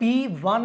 P1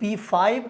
P5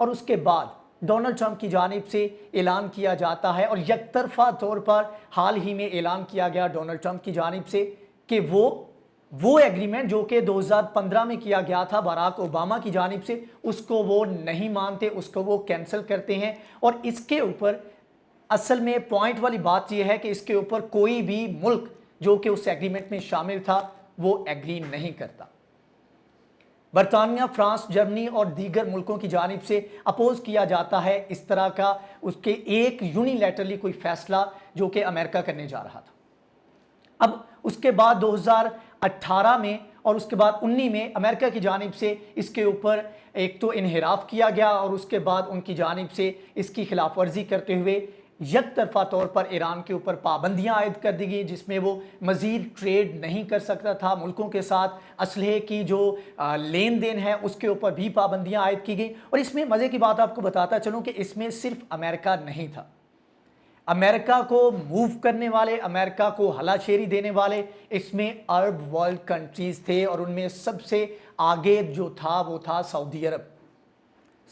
اور اس کے بعد ڈونلڈ ٹرمپ کی جانب سے اعلان کیا جاتا ہے، اور یک طرفہ طور پر حال ہی میں اعلان کیا گیا ڈونلڈ ٹرمپ کی جانب سے کہ وہ ایگریمنٹ جو کہ 2015 میں کیا گیا تھا باراک اوباما کی جانب سے، اس کو وہ نہیں مانتے، اس کو وہ کینسل کرتے ہیں۔ اور اس کے اوپر اصل میں پوائنٹ والی بات یہ ہے کہ اس کے اوپر کوئی بھی ملک جو کہ اس ایگریمنٹ میں شامل تھا وہ ایگری نہیں کرتا۔ برطانیہ، فرانس، جرمنی اور دیگر ملکوں کی جانب سے اپوز کیا جاتا ہے اس طرح کا اس کے ایک یونیلیٹرلی کوئی فیصلہ جو کہ امریکہ کرنے جا رہا تھا۔ اب اس کے بعد 2018 میں اور اس کے بعد 19 میں امریکہ کی جانب سے اس کے اوپر ایک تو انحراف کیا گیا، اور اس کے بعد ان کی جانب سے اس کی خلاف ورزی کرتے ہوئے یک طرفہ طور پر ایران کے اوپر پابندیاں عائد کر دی گئی، جس میں وہ مزید ٹریڈ نہیں کر سکتا تھا ملکوں کے ساتھ، اسلحے کی جو لین دین ہے اس کے اوپر بھی پابندیاں عائد کی گئی۔ اور اس میں مزے کی بات آپ کو بتاتا چلوں کہ اس میں صرف امریکہ نہیں تھا، امریکہ کو موو کرنے والے، امریکہ کو ہلا شیری دینے والے اس میں عرب ورلڈ کنٹریز تھے، اور ان میں سب سے آگے جو تھا وہ تھا سعودی عرب۔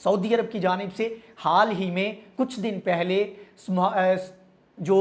سعودی عرب کی جانب سے حال ہی میں کچھ دن پہلے جو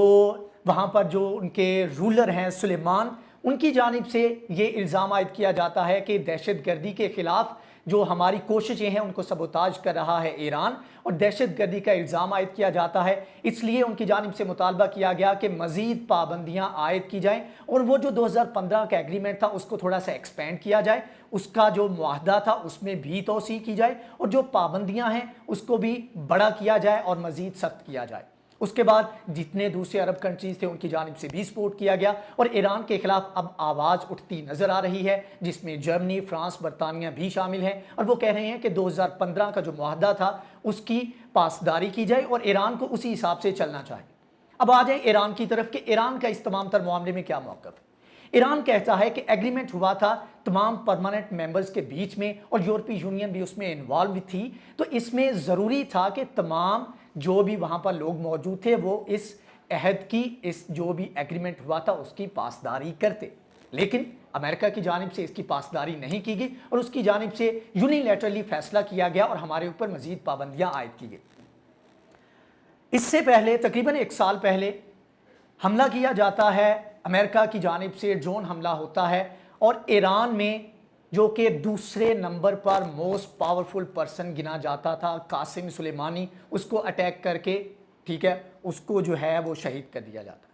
وہاں پر جو ان کے رولر ہیں سلیمان، ان کی جانب سے یہ الزام عائد کیا جاتا ہے کہ دہشت گردی کے خلاف جو ہماری کوششیں ہیں ان کو سبوتاج کر رہا ہے ایران، اور دہشت گردی کا الزام عائد کیا جاتا ہے۔ اس لیے ان کی جانب سے مطالبہ کیا گیا کہ مزید پابندیاں عائد کی جائیں، اور وہ جو 2015 کا ایگریمنٹ تھا اس کو تھوڑا سا ایکسپینڈ کیا جائے، اس کا جو معاہدہ تھا اس میں بھی توسیع کی جائے، اور جو پابندیاں ہیں اس کو بھی بڑا کیا جائے اور مزید سخت کیا جائے۔ اس کے بعد جتنے دوسرے عرب کنٹریز تھے ان کی جانب سے بھی سپورٹ کیا گیا، اور ایران کے خلاف اب آواز اٹھتی نظر آ رہی ہے، جس میں جرمنی، فرانس، برطانیہ بھی شامل ہیں، اور وہ کہہ رہے ہیں کہ 2015 کا جو معاہدہ تھا اس کی پاسداری کی جائے اور ایران کو اسی حساب سے چلنا چاہیے۔ اب آ جائیں ایران کی طرف کہ ایران کا اس تمام تر معاملے میں کیا موقف ہے۔ ایران کہتا ہے کہ ایگریمنٹ ہوا تھا تمام پرماننٹ ممبرز کے بیچ میں، اور یورپی یونین بھی اس میں انوالو تھی، تو اس میں ضروری تھا کہ تمام جو بھی وہاں پر لوگ موجود تھے وہ اس عہد کی، اس جو بھی ایگریمنٹ ہوا تھا اس کی پاسداری کرتے، لیکن امریکہ کی جانب سے اس کی پاسداری نہیں کی گئی، اور اس کی جانب سے یونیلیٹرلی فیصلہ کیا گیا اور ہمارے اوپر مزید پابندیاں عائد کی گئی۔ اس سے پہلے تقریباً 1 سال پہلے حملہ کیا جاتا ہے، امریکہ کی جانب سے ڈرون حملہ ہوتا ہے، اور ایران میں جو کہ دوسرے نمبر پر موسٹ پاورفل پرسن گنا جاتا تھا قاسم سلیمانی، اس کو اٹیک کر کے ٹھیک ہے اس کو جو ہے وہ شہید کر دیا جاتا ہے۔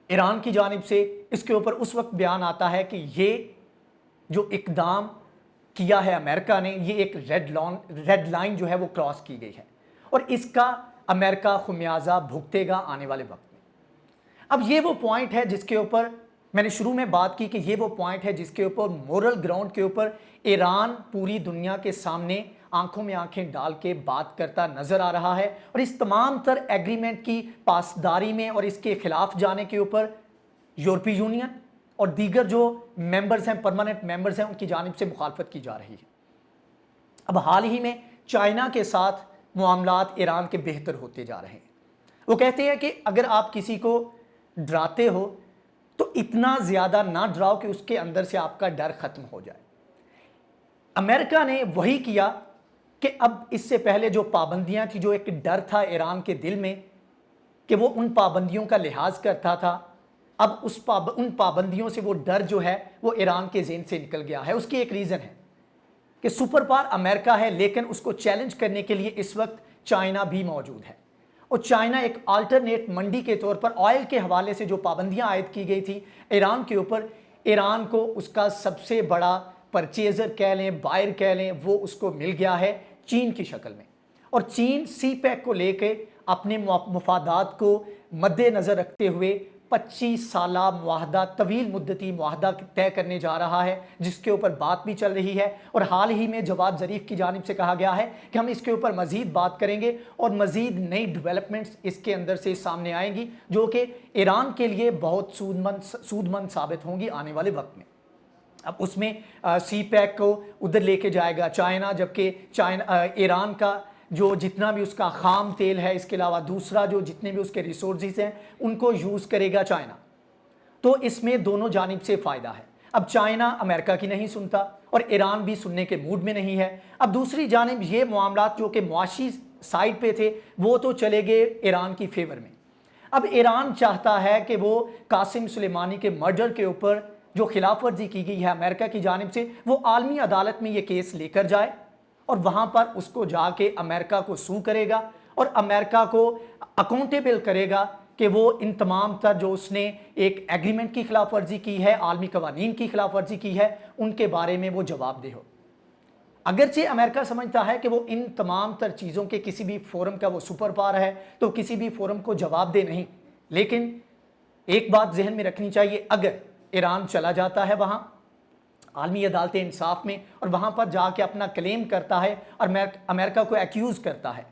ایران کی جانب سے اس کے اوپر اس وقت بیان آتا ہے کہ یہ جو اقدام کیا ہے امریکہ نے، یہ ایک ریڈ لائن جو ہے وہ کراس کی گئی ہے، اور اس کا امریکہ خمیازہ بھگتے گا آنے والے وقت میں۔ اب یہ وہ پوائنٹ ہے جس کے اوپر میں نے شروع میں بات کی کہ یہ وہ پوائنٹ ہے جس کے اوپر مورل گراؤنڈ کے اوپر ایران پوری دنیا کے سامنے آنکھوں میں آنکھیں ڈال کے بات کرتا نظر آ رہا ہے، اور اس تمام تر ایگریمنٹ کی پاسداری میں اور اس کے خلاف جانے کے اوپر یورپی یونین اور دیگر جو ممبرز ہیں، پرماننٹ ممبرز ہیں، ان کی جانب سے مخالفت کی جا رہی ہے۔ اب حال ہی میں چائنا کے ساتھ معاملات ایران کے بہتر ہوتے جا رہے ہیں۔ وہ کہتے ہیں کہ اگر آپ کسی کو ڈراتے ہو تو اتنا زیادہ نہ ڈراؤ کہ اس کے اندر سے آپ کا ڈر ختم ہو جائے۔ امریکہ نے وہی کیا کہ اب اس سے پہلے جو پابندیاں تھی، جو ایک ڈر تھا ایران کے دل میں کہ وہ ان پابندیوں کا لحاظ کرتا تھا، اب ان پابندیوں سے وہ ڈر جو ہے وہ ایران کے ذہن سے نکل گیا ہے۔ اس کی ایک ریزن ہے کہ سپر پاور امریکہ ہے، لیکن اس کو چیلنج کرنے کے لیے اس وقت چائنا بھی موجود ہے، اور چائنا ایک آلٹرنیٹ منڈی کے طور پر آئل کے حوالے سے جو پابندیاں عائد کی گئی تھی ایران کے اوپر، ایران کو اس کا سب سے بڑا پرچیزر کہہ لیں، بائر کہہ لیں، وہ اس کو مل گیا ہے چین کی شکل میں، اور چین سی پیک کو لے کے اپنے مفادات کو مد نظر رکھتے ہوئے 25 سالہ معاہدہ، طویل مدتی معاہدہ طے کرنے جا رہا ہے، جس کے اوپر بات بھی چل رہی ہے، اور حال ہی میں جواد ظریف کی جانب سے کہا گیا ہے کہ ہم اس کے اوپر مزید بات کریں گے اور مزید نئی ڈیولپمنٹس اس کے اندر سے سامنے آئیں گی جو کہ ایران کے لیے بہت سود مند ثابت ہوں گی آنے والے وقت میں۔ اب اس میں سی پیک کو ادھر لے کے جائے گا چائنا، جبکہ ایران کا جو جتنا بھی اس کا خام تیل ہے، اس کے علاوہ دوسرا جو جتنے بھی اس کے ریسورسز ہیں ان کو یوز کرے گا چائنا، تو اس میں دونوں جانب سے فائدہ ہے۔ اب چائنا امریکہ کی نہیں سنتا، اور ایران بھی سننے کے موڈ میں نہیں ہے۔ اب دوسری جانب یہ معاملات جو کہ معاشی سائٹ پہ تھے وہ تو چلے گئے ایران کی فیور میں۔ اب ایران چاہتا ہے کہ وہ قاسم سلیمانی کے مرڈر کے اوپر جو خلاف ورزی کی گئی ہے امریکہ کی جانب سے، وہ عالمی عدالت میں یہ کیس لے کر جائے اور وہاں پر اس کو جا کے امریکہ کو سو کرے گا اور امریکہ کو اکاؤنٹیبل کرے گا کہ وہ ان تمام تر جو اس نے ایک ایگریمنٹ کی خلاف ورزی کی ہے، عالمی قوانین کی خلاف ورزی کی ہے، ان کے بارے میں وہ جواب دہ ہو۔ اگرچہ امریکہ سمجھتا ہے کہ وہ ان تمام تر چیزوں کے کسی بھی فورم کا وہ سپر پاور ہے تو کسی بھی فورم کو جواب دے نہیں، لیکن ایک بات ذہن میں رکھنی چاہیے، اگر ایران چلا جاتا ہے وہاں عالمی عدالت انصاف میں اور وہاں پر جا کے اپنا کلیم کرتا ہے اور امریکہ کو ایکیوز کرتا ہے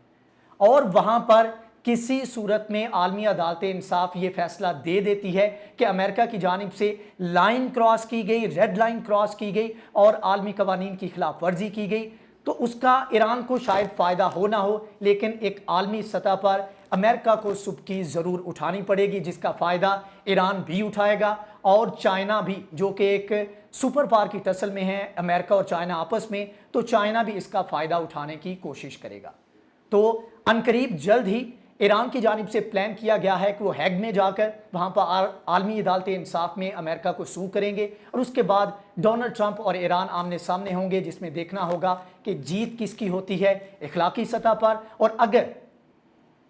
اور وہاں پر کسی صورت میں عالمی عدالت انصاف یہ فیصلہ دے دیتی ہے کہ امریکہ کی جانب سے لائن کراس کی گئی، ریڈ لائن کراس کی گئی اور عالمی قوانین کی خلاف ورزی کی گئی، تو اس کا ایران کو شاید فائدہ ہو نہ ہو، لیکن ایک عالمی سطح پر امریکہ کو سبکی ضرور اٹھانی پڑے گی، جس کا فائدہ ایران بھی اٹھائے گا اور چائنا بھی، جو کہ ایک سپر پاور کی ٹسل میں ہے امریکہ اور چائنا آپس میں، تو چائنا بھی اس کا فائدہ اٹھانے کی کوشش کرے گا۔ تو عنقریب جلد ہی ایران کی جانب سے پلان کیا گیا ہے کہ وہ ہیگ میں جا کر وہاں پر عالمی عدالت انصاف میں امریکہ کو سو کریں گے اور اس کے بعد ڈونلڈ ٹرمپ اور ایران آمنے سامنے ہوں گے، جس میں دیکھنا ہوگا کہ جیت کس کی ہوتی ہے اخلاقی سطح پر، اور اگر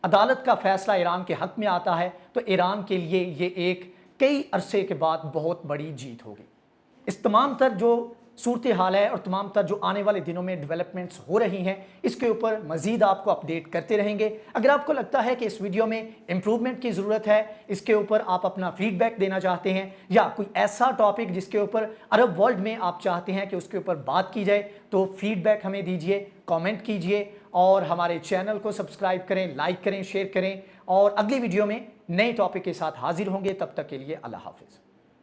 عدالت کا فیصلہ ایران کے حق میں آتا ہے تو ایران کے لیے یہ ایک کئی عرصے کے بعد بہت بڑی جیت ہوگی۔ اس تمام تر جو صورتحال ہے اور تمام تر جو آنے والے دنوں میں ڈیولپمنٹس ہو رہی ہیں، اس کے اوپر مزید آپ کو اپڈیٹ کرتے رہیں گے۔ اگر آپ کو لگتا ہے کہ اس ویڈیو میں امپروومنٹ کی ضرورت ہے، اس کے اوپر آپ اپنا فیڈ بیک دینا چاہتے ہیں، یا کوئی ایسا ٹاپک جس کے اوپر عرب ورلڈ میں آپ چاہتے ہیں کہ اس کے اوپر بات کی جائے، تو فیڈ بیک ہمیں دیجئے، کامنٹ کیجئے اور ہمارے چینل کو سبسکرائب کریں، لائک کریں، شیئر کریں، اور اگلی ویڈیو میں نئے ٹاپک کے ساتھ حاضر ہوں گے۔ تب تک کے لیے اللہ حافظ۔